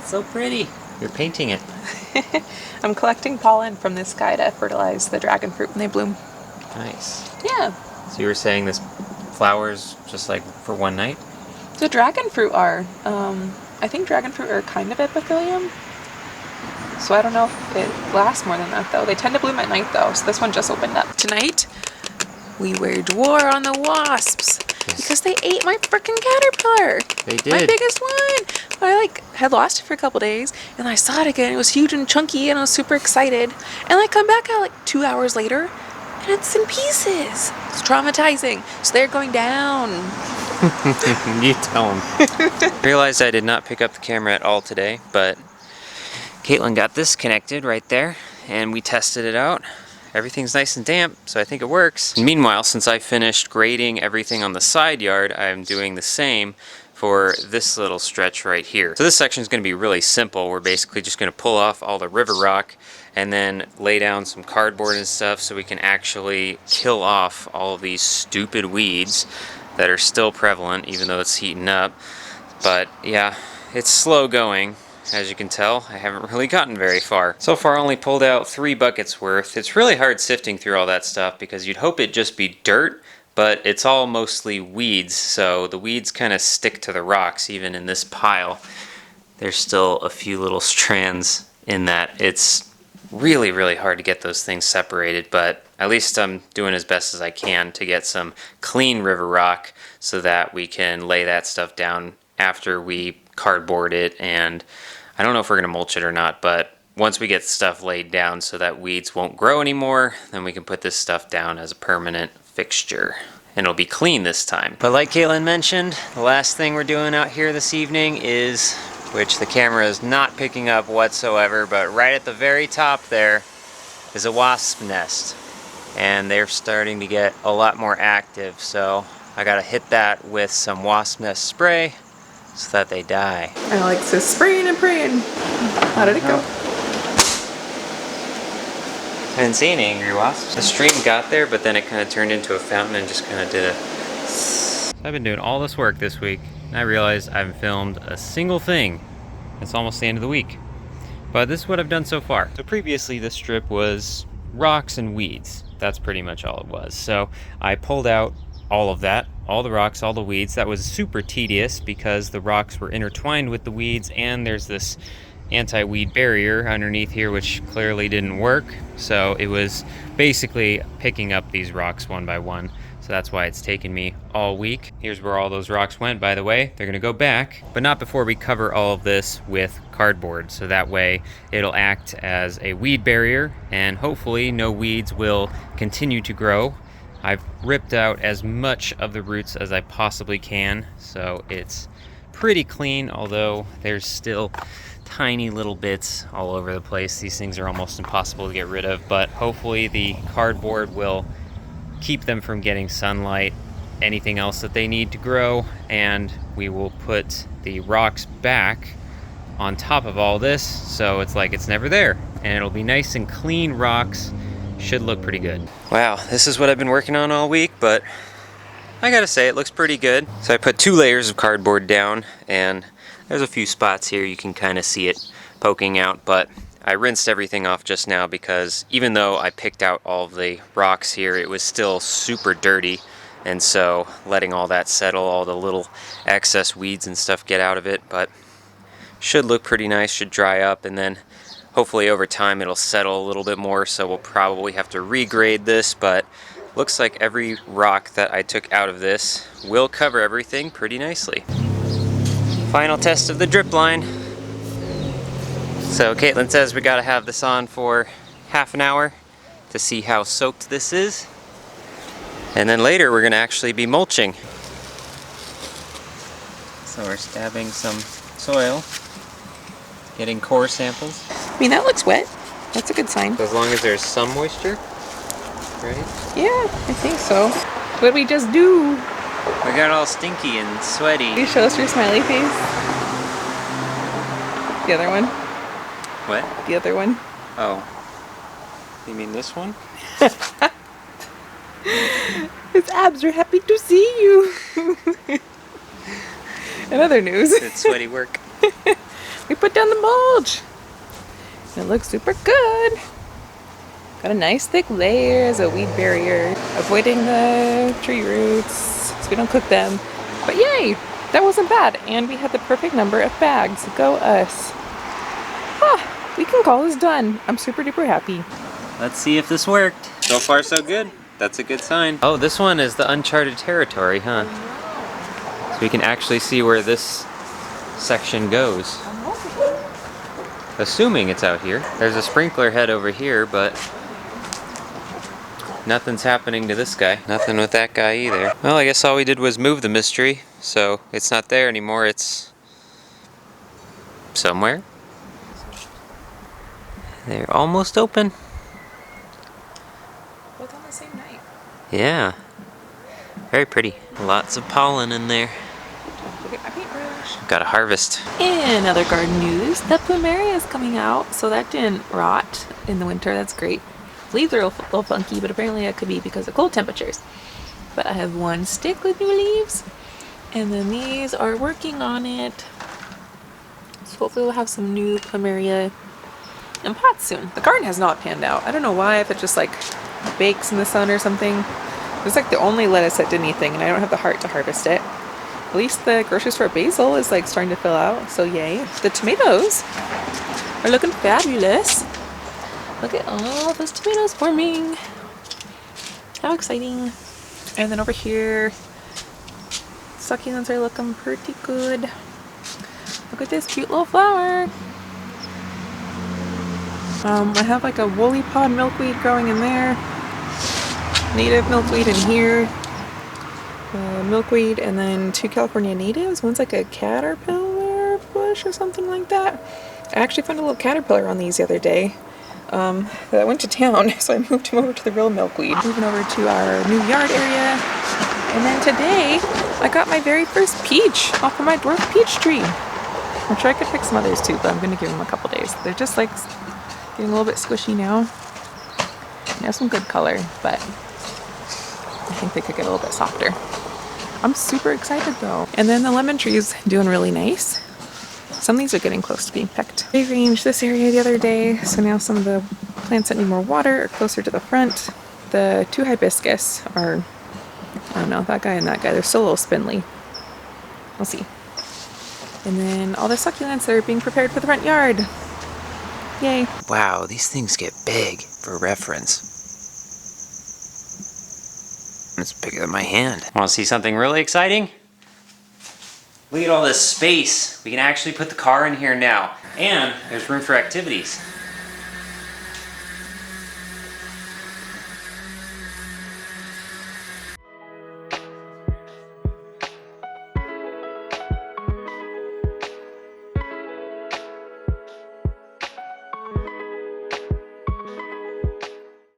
It's so pretty. You're painting it. I'm collecting pollen from this guy to fertilize the dragon fruit when they bloom. Nice. Yeah. So you were saying this flowers just like for one night? The dragon fruit are. I think dragon fruit are kind of epithelium. So I don't know if it lasts more than that though. They tend to bloom at night though, so this one just opened up. Tonight, we waged war on the wasps. Yes. Because they ate my freaking caterpillar. They did. My biggest one. I had lost it for a couple days, and I saw it again. It was huge and chunky, and I was super excited. And I come back out 2 hours later, and it's in pieces. It's traumatizing. So they're going down. You tell them. Realized I did not pick up the camera at all today, but Caitlin got this connected right there, and we tested it out. Everything's nice and damp, so I think it works. Meanwhile, since I finished grading everything on the side yard, I'm doing the same for this little stretch right here. So this section is going to be really simple. We're basically just going to pull off all the river rock and then lay down some cardboard and stuff so we can actually kill off all of these stupid weeds that are still prevalent even though it's heating up. But yeah, it's slow going. As you can tell, I haven't really gotten very far. So far, I only pulled out 3 buckets worth. It's really hard sifting through all that stuff because you'd hope it'd just be dirt, but it's all mostly weeds, so the weeds kind of stick to the rocks. Even in this pile, there's still a few little strands in that. It's really, really hard to get those things separated, but at least I'm doing as best as I can to get some clean river rock so that we can lay that stuff down after we cardboard it. And I don't know if we're going to mulch it or not, but once we get stuff laid down so that weeds won't grow anymore, then we can put this stuff down as a permanent fixture. And it'll be clean this time. But like Caitlin mentioned, the last thing we're doing out here this evening is, which the camera is not picking up whatsoever, but right at the very top there is a wasp nest. And they're starting to get a lot more active, so I gotta hit that with some wasp nest spray so that they die. Alex is spraying and praying. How did it go? I didn't see any angry wasps. The stream got there, but then it kind of turned into a fountain and just kind of did a... I've been doing all this work this week, and I realized I haven't filmed a single thing. It's almost the end of the week. But this is what I've done so far. So previously this strip was rocks and weeds. That's pretty much all it was. So I pulled out all of that, all the rocks, all the weeds. That was super tedious because the rocks were intertwined with the weeds, and there's this anti-weed barrier underneath here which clearly didn't work. So it was basically picking up these rocks one by one. So that's why it's taken me all week. Here's where all those rocks went, by the way. They're gonna go back, but not before we cover all of this with cardboard. So that way it'll act as a weed barrier, and hopefully no weeds will continue to grow. I've ripped out as much of the roots as I possibly can, so it's pretty clean, although there's still tiny little bits all over the place. These things are almost impossible to get rid of, but hopefully the cardboard will keep them from getting sunlight, anything else that they need to grow, and we will put the rocks back on top of all this so it's like it's never there, and it'll be nice and clean rocks. Should look pretty good. Wow, this is what I've been working on all week, but I gotta say it looks pretty good. So I put 2 layers of cardboard down, and there's a few spots here you can kind of see it poking out, but I rinsed everything off just now because even though I picked out all of the rocks here, it was still super dirty, and so letting all that settle, all the little excess weeds and stuff get out of it, but should look pretty nice, should dry up, and then hopefully over time it'll settle a little bit more, so we'll probably have to regrade this, but looks like every rock that I took out of this will cover everything pretty nicely. Final test of the drip line. So Caitlin says we gotta have this on for half an hour to see how soaked this is. And then later we're gonna actually be mulching. So we're stabbing some soil, getting core samples. I mean, that looks wet. That's a good sign. So as long as there's some moisture, right? Yeah, I think so. What did we just do? We got all stinky and sweaty. Can you show us your smiley face? The other one? What? The other one. Oh. You mean this one? His abs are happy to see you. In other news. It's sweaty work. We put down the mulch. It looks super good. Got a nice thick layer as a weed barrier, avoiding the tree roots so we don't cook them. But yay, that wasn't bad. And we had the perfect number of bags. Go us. Ah, we can call this done. I'm super duper happy. Let's see if this worked. So far so good. That's a good sign. Oh, this one is the uncharted territory, huh? So we can actually see where this section goes. Assuming it's out here. There's a sprinkler head over here, but nothing's happening to this guy. Nothing with that guy either. Well, I guess all we did was move the mystery, so it's not there anymore. It's somewhere. They're almost open. Both on the same night. Yeah. Very pretty. Lots of pollen in there. Look at my paintbrush. Gotta harvest. In other garden news, the plumeria is coming out, so that didn't rot in the winter. That's great. Leaves are a little funky, but apparently that could be because of cold temperatures. But I have one stick with new leaves, and then these are working on it. So hopefully we'll have some new plumeria in pots soon. The garden has not panned out. I don't know why, if it just like bakes in the sun or something. It's like the only lettuce that did anything, and I don't have the heart to harvest it. At least the grocery store basil is like starting to fill out, so yay. The tomatoes are looking fabulous. Look at all those tomatoes forming. How exciting. And then over here, succulents are looking pretty good. Look at this cute little flower. I have like a woolly pod milkweed growing in there. Native milkweed in here. Milkweed, and then 2 California natives. One's like a caterpillar bush or something like that. I actually found a little caterpillar on these the other day. I went to town, so I moved him over to the real milkweed. Moving over to our new yard area. And then today, I got my very first peach off of my dwarf peach tree. I'm sure I could pick some others too, but I'm going to give them a couple days. They're just like getting a little bit squishy now. They have some good color, but I think they could get a little bit softer. I'm super excited though. And then the lemon tree's doing really nice. Some of these are getting close to being picked. I rearranged this area the other day, so now some of the plants that need more water are closer to the front. The 2 hibiscus are, I don't know, that guy and that guy, they're still a little spindly. We'll see. And then all the succulents that are being prepared for the front yard. Yay. Wow, these things get big. For reference, it's bigger than my hand. Want to see something really exciting? Look at all this space. We can actually put the car in here now. And there's room for activities.